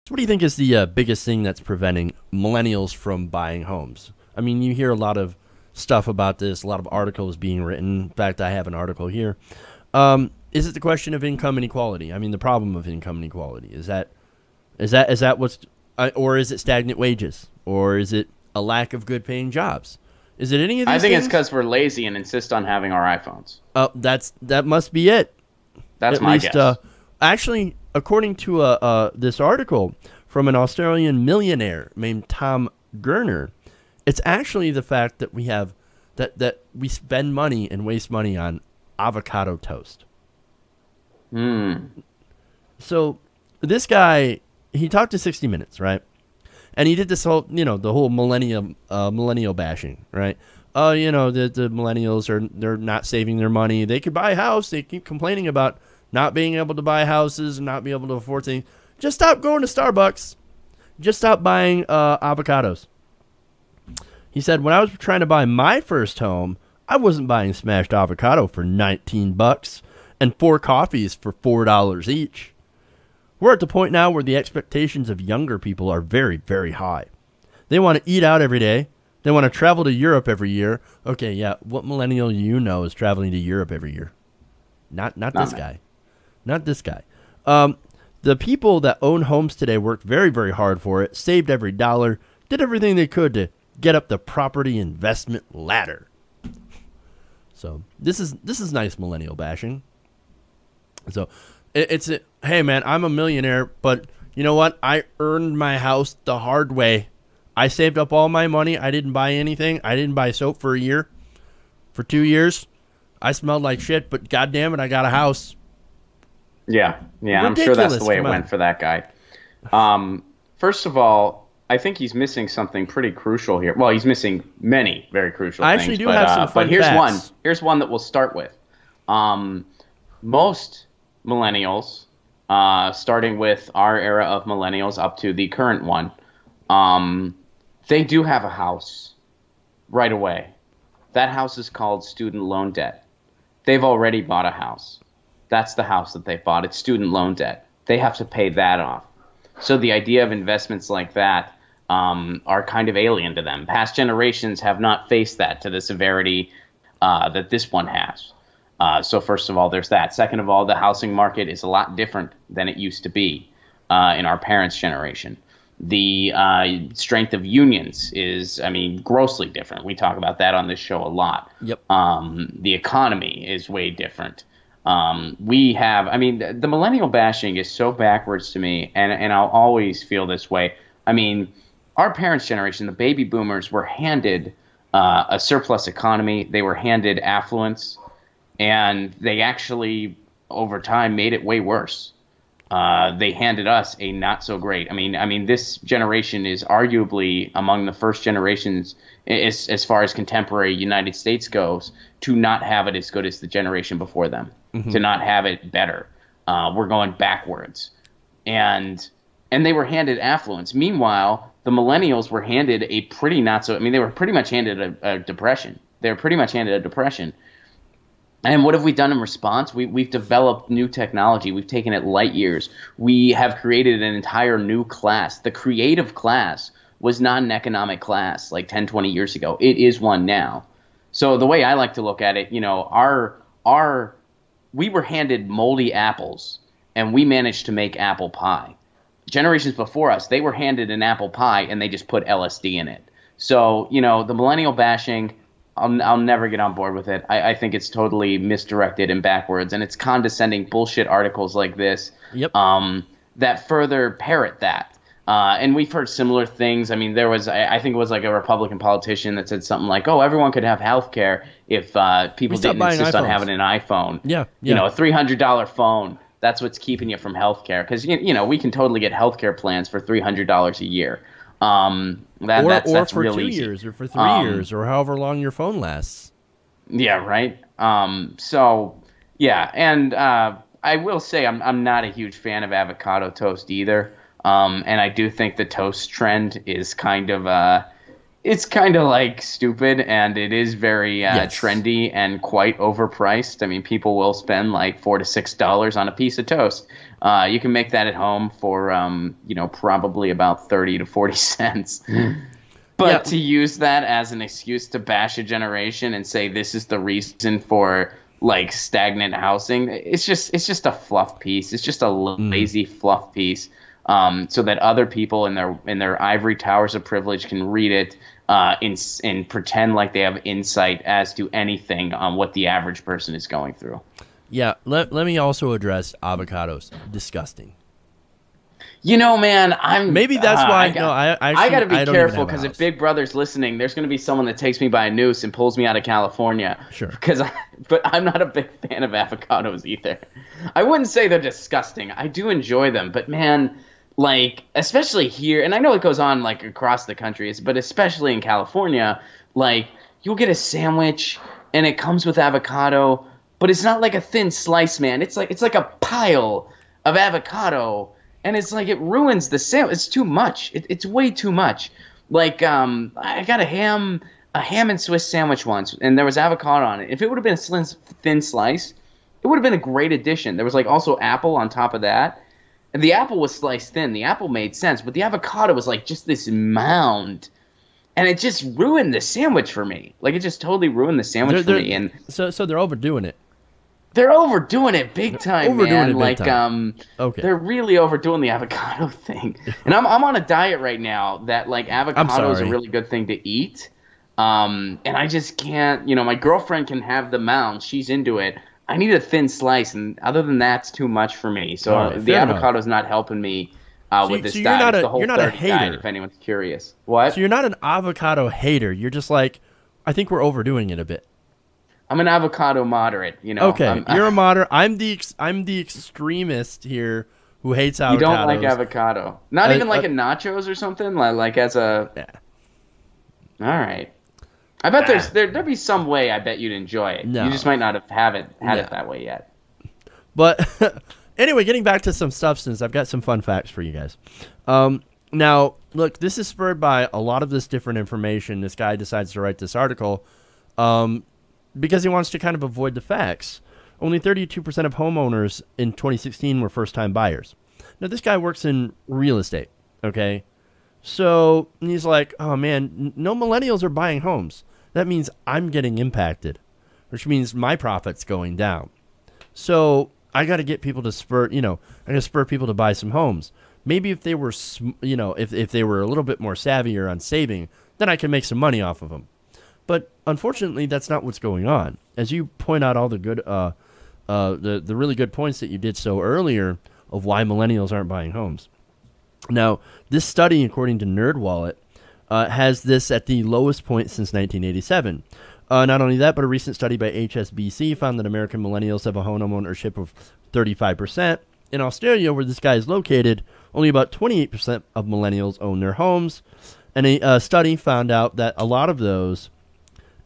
So what do you think is the biggest thing that's preventing millennials from buying homes? I mean, you hear a lot of stuff about this, a lot of articles being written. In fact, I have an article here. Is it the question of income inequality? I mean, the problem of income inequality is that what's, or is it stagnant wages, or is it a lack of good-paying jobs? Is it any of these I think things? it's because we're lazy and insist on having our iPhones. That must be it. That's At my least, guess. actually, according to this article from an Australian millionaire named Tom Gurner, it's actually the fact that that we spend money and waste money on avocado toast. So this guy, he talked to 60 Minutes, right? And he did this whole, the whole millennial bashing, right? Oh, the millennials they're not saving their money. They could buy a house. They keep complaining about not being able to buy houses and not be able to afford things. Just stop going to Starbucks. Just stop buying avocados. He said, when I was trying to buy my first home, I wasn't buying smashed avocado for $19 and 4 coffees for $4 each. We're at the point now where the expectations of younger people are very, very high. They want to eat out every day. They want to travel to Europe every year. Okay, yeah, what millennial is traveling to Europe every year? Not this guy. Not this guy. The people that own homes today worked very, very hard for it, saved every dollar, did everything they could to get up the property investment ladder. So this is nice millennial bashing. So hey man, I'm a millionaire, but you know what? I earned my house the hard way. I saved up all my money. I didn't buy anything. I didn't buy soap for a year, for 2 years. I smelled like shit, but God damn it, I got a house. Yeah, I'm sure that's the way it went for that guy. First of all, I think he's missing something pretty crucial here. Well, he's missing many very crucial things. I actually do have some fun but here's facts. Here's one that we'll start with. Most millennials, starting with our era of millennials up to the current one, they do have a house right away. That house is called student loan debt. They've already bought a house. That's the house that they bought. It's student loan debt. They have to pay that off. So the idea of investments like that are kind of alien to them. Past generations have not faced that to the severity that this one has. So first of all, there's that. Second of all, the housing market is a lot different than it used to be in our parents' generation. The strength of unions is, grossly different. We talk about that on this show a lot. Yep. The economy is way different. The millennial bashing is so backwards to me, and I'll always feel this way. Our parents' generation, the baby boomers, were handed a surplus economy. They were handed affluence, and they actually, over time, made it way worse. They handed us a not so great. This generation is arguably among the first generations, as far as contemporary United States goes, to not have it as good as the generation before them, to not have it better. We're going backwards, and they were handed affluence. Meanwhile, the millennials were handed a pretty not so. They were pretty much handed a depression. They were pretty much handed a depression. And what have we done in response? We've developed new technology. We've taken it light years. We have created an entire new class. The creative class was not an economic class like 10, 20 years ago. It is one now. So the way I like to look at it, we were handed moldy apples, and we managed to make apple pie. Generations before us, they were handed an apple pie, and they just put LSD in it. So, the millennial bashing, I'll never get on board with it. I think it's totally misdirected and backwards, and it's condescending bullshit articles like this that further parrot that. And we've heard similar things. There was, I think it was like a Republican politician that said something like, "Oh, everyone could have health care if people didn't insist on having an iPhone." Yeah. A $300 phone. That's what's keeping you from health care, because we can totally get health care plans for $300 a year. That's for really 2 years or for 3 years or however long your phone lasts. Yeah, right. And I will say I'm not a huge fan of avocado toast either. And I do think the toast trend is kind of It's kind of like stupid, and it is very Yes. trendy and quite overpriced. I mean, people will spend like $4 to $6 on a piece of toast. You can make that at home for probably about 30 to 40 cents. Yeah. But to use that as an excuse to bash a generation and say this is the reason for like stagnant housing, it's just a fluff piece. It's just a Mm. lazy fluff piece, so that other people in their ivory towers of privilege can read it, and pretend like they have insight as to anything on what the average person is going through. Yeah. Let me also address avocados. Disgusting. Man, Maybe that's why. I No, got I I got actually to be I don't even careful have a because if house. Big Brother's listening, there's going to be someone that takes me by a noose and pulls me out of California. Sure. But I'm not a big fan of avocados either. I wouldn't say they're disgusting. I do enjoy them, but man, like especially here, and I know it goes on like across the country, but especially in California, like you'll get a sandwich and it comes with avocado, but it's not like a thin slice, man. It's like a pile of avocado, and it's like it ruins the sandwich. It's too much. It's way too much. Like I got a ham and Swiss sandwich once, and there was avocado on it. If it would have been a thin slice, it would have been a great addition. There was like also apple on top of that, and the apple was sliced thin. The apple made sense, but the avocado was like just this mound, and it just ruined the sandwich for me. Like it just totally ruined the sandwich for They're me, and so they're overdoing it. they're overdoing it big time, Overdoing man. it big Like time. Okay. they're really overdoing the avocado thing. And I'm on a diet right now that like I'm avocado is a sorry. really good thing to eat. And I just can't. My girlfriend can have the mound. She's into it. I need a thin slice, and other than that, it's too much for me. So All right. the Fair enough. avocado's not helping me with So this you're diet. not It's a the whole you're not a 30 diet, hater. if anyone's curious. What? So you're not an avocado hater. You're just like, I think we're overdoing it a bit. I'm an avocado moderate. Okay, you're a moderate. I'm the extremist here who hates avocados. You don't like avocado? Not even like uh, in nachos or something? Like as a... yeah. All right. I bet there'd be some way I bet you'd enjoy it. No. You just might not have had No. it that way yet. But anyway, getting back to some substance, I've got some fun facts for you guys. Now, look, this is spurred by a lot of this different information. This guy decides to write this article because he wants to kind of avoid the facts. Only 32% of homeowners in 2016 were first-time buyers. Now, this guy works in real estate, okay? So he's like, oh, man, no millennials are buying homes. That means I'm getting impacted, which means my profit's going down. So I got to get people to I got to spur people to buy some homes. Maybe if they were, if they were a little bit more savvier on saving, then I can make some money off of them. But unfortunately, that's not what's going on. As you point out all the good, the really good points that you did so earlier of why millennials aren't buying homes. Now, this study, according to NerdWallet, has this at the lowest point since 1987. Not only that, but a recent study by HSBC found that American millennials have a home ownership of 35%. In Australia, where this guy is located, only about 28% of millennials own their homes. And a study found out that a lot of those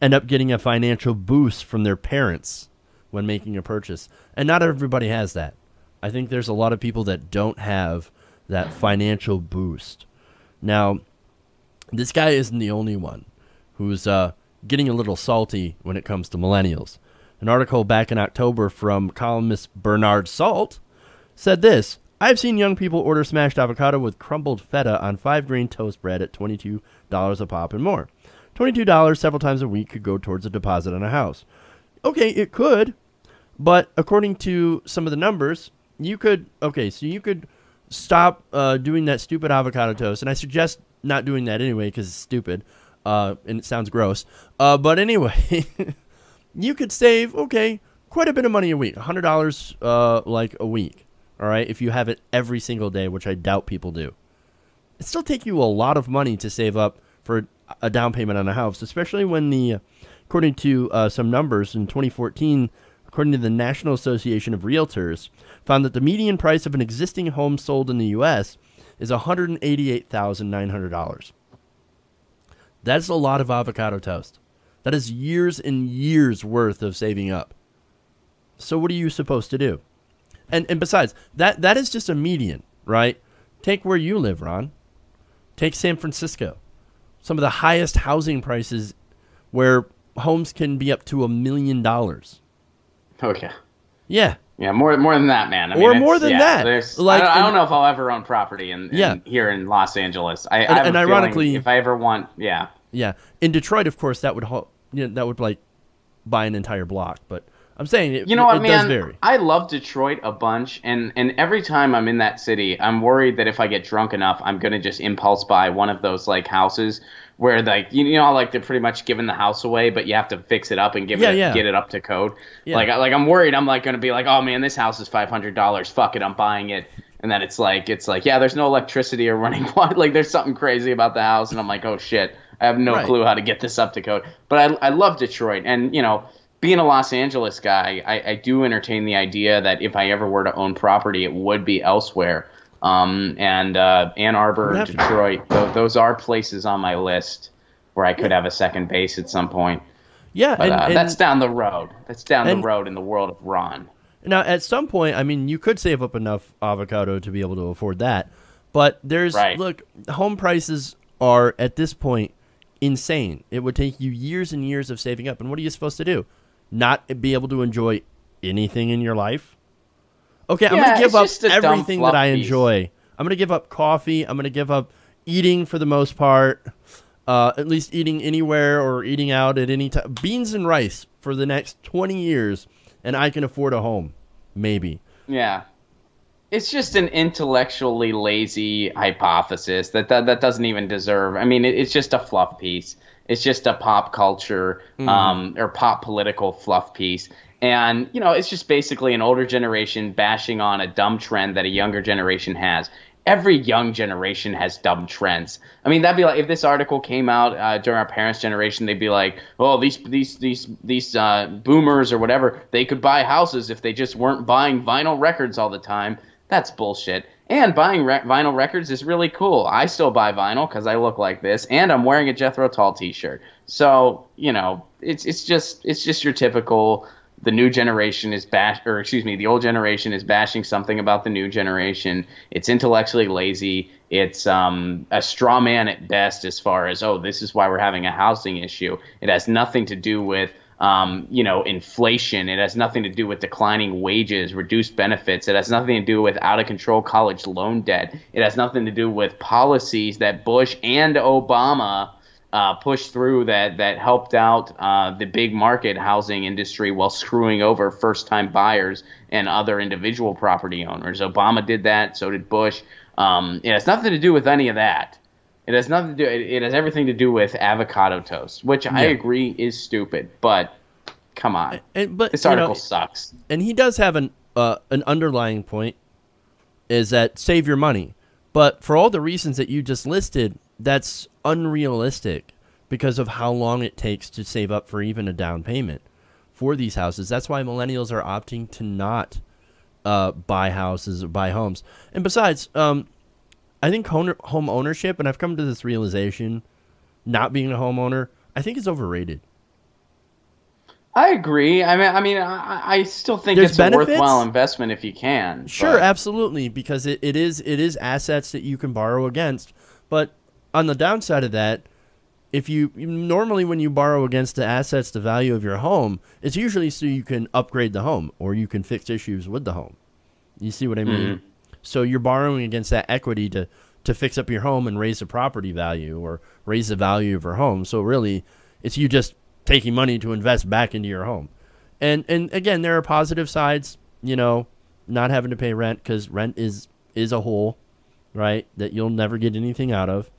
end up getting a financial boost from their parents when making a purchase. And not everybody has that. I think there's a lot of people that don't have that financial boost. Now, this guy isn't the only one who's getting a little salty when it comes to millennials. An article back in October from columnist Bernard Salt said this: I've seen young people order smashed avocado with crumbled feta on 5-grain toast bread at $22 a pop and more. $22 several times a week could go towards a deposit on a house. Okay, it could, but according to some of the numbers, you could stop doing that stupid avocado toast, and I suggest not doing that anyway because it's stupid and it sounds gross. But anyway, you could save, quite a bit of money a week, $100 like a week, all right, if you have it every single day, which I doubt people do. It still take you a lot of money to save up for a down payment on a house, especially when according to some numbers in 2014, according to the National Association of Realtors, found that the median price of an existing home sold in the U.S. is $188,900. That's a lot of avocado toast. That is years and years worth of saving up. So what are you supposed to do? And besides, that is just a median, right? Take where you live, Ron. Take San Francisco. some of the highest housing prices where homes can be up to $1 million. Okay. Yeah. Yeah, more than that, man. I Or mean, more than that. Like, I don't know if I'll ever own property here in Los Angeles. I have and a ironically, feeling if I ever want, yeah. Yeah. In Detroit, of course, that would like buy an entire block. But I'm saying it does vary. I love Detroit a bunch, and every time I'm in that city, I'm worried that if I get drunk enough, I'm gonna just impulse buy one of those like houses where like like they're pretty much giving the house away, but you have to fix it up and get it up to code. Yeah. Like I'm worried I'm like gonna be like, oh man, this house is $500. Fuck it, I'm buying it. And then it's like yeah, there's no electricity or running water. Like there's something crazy about the house, and I'm like, oh shit, I have no clue how to get this up to code. But I love Detroit, and being a Los Angeles guy, I do entertain the idea that if I ever were to own property, it would be elsewhere. And Ann Arbor, Detroit, those are places on my list where I could have a second base at some point. Yeah, but and that's down the road. That's down the road in the world of Ron. Now, at some point, I mean, you could save up enough avocado to be able to afford that. But look, home prices are, at this point, insane. It would take you years and years of saving up. And what are you supposed to do? Not be able to enjoy anything in your life? Okay, I'm going to give up everything that I enjoy. I'm going to give up coffee. I'm going to give up eating for the most part, at least eating anywhere or eating out at any time. Beans and rice for the next 20 years, and I can afford a home, maybe. Yeah. It's just an intellectually lazy hypothesis that doesn't even deserve. I mean, it's just a fluff piece. It's just a pop culture or pop political fluff piece. And, it's just basically an older generation bashing on a dumb trend that a younger generation has. Every young generation has dumb trends. I mean, that'd be like if this article came out during our parents' generation, they'd be like, "Oh, these boomers or whatever, they could buy houses if they just weren't buying vinyl records all the time." That's bullshit. And buying vinyl records is really cool. I still buy vinyl because I look like this, and I'm wearing a Jethro Tull T-shirt. So it's just your typical. The new generation is the old generation is bashing something about the new generation. It's intellectually lazy. It's a straw man at best as far as, oh, this is why we're having a housing issue. It has nothing to do with, inflation. It has nothing to do with declining wages, reduced benefits. It has nothing to do with out of control college loan debt. It has nothing to do with policies that Bush and Obama pushed through that helped out the big market housing industry while screwing over first-time buyers and other individual property owners. Obama did that. So did Bush. It has nothing to do with any of that. It has nothing to do. It has everything to do with avocado toast, which I agree is stupid. But come on, but this article sucks. And he does have an underlying point, is that save your money. But for all the reasons that you just listed, that's unrealistic because of how long it takes to save up for even a down payment for these houses. That's why millennials are opting to not buy houses or buy homes. And besides, I think home ownership, and I've come to this realization, not being a homeowner, I think it's overrated. I agree. I still think it's a worthwhile investment if you can. Sure, absolutely, because it is assets that you can borrow against. But on the downside of that, if you normally when you borrow against the assets, the value of your home, it's usually so you can upgrade the home or you can fix issues with the home. You see what I mean? Mm-hmm. So you're borrowing against that equity to fix up your home and raise the property value or raise the value of your home. So really, it's you just taking money to invest back into your home. And again, there are positive sides, not having to pay rent because rent is a hole, right, that you'll never get anything out of.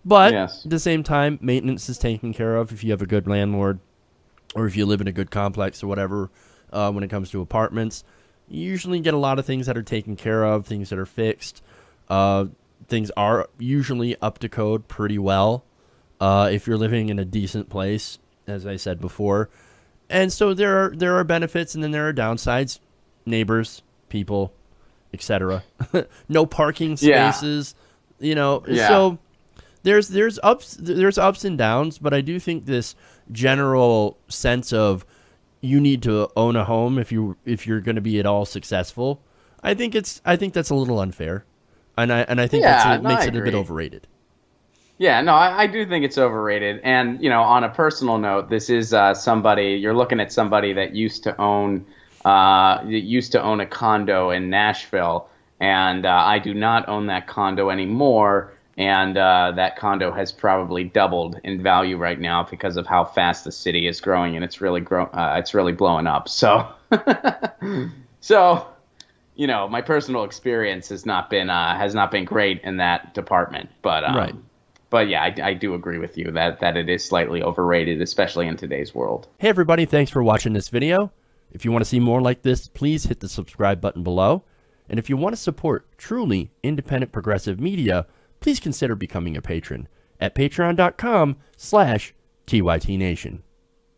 But at the same time, maintenance is taken care of if you have a good landlord or if you live in a good complex or whatever. When it comes to apartments, you usually get a lot of things that are taken care of, things that are fixed. Things are usually up to code pretty well if you're living in a decent place, as I said before. And so there are benefits and then there are downsides. Neighbors, people, etc. No parking spaces, so there's ups and downs, but I do think this general sense of you need to own a home if you're going to be at all successful, I think that's a little unfair, and I think that makes it a bit overrated. Yeah, no, I do think it's overrated. And, on a personal note, this is somebody you're looking at somebody that used to own a condo in Nashville, and I do not own that condo anymore. And that condo has probably doubled in value right now because of how fast the city is growing, and it's really blowing up. So, so my personal experience has not been great in that department, but Right. but yeah, I do agree with you that it is slightly overrated, especially in today's world. Hey everybody, thanks for watching this video. If you want to see more like this, please hit the subscribe button below. And if you want to support truly independent progressive media, please consider becoming a patron at patreon.com/TYT Nation.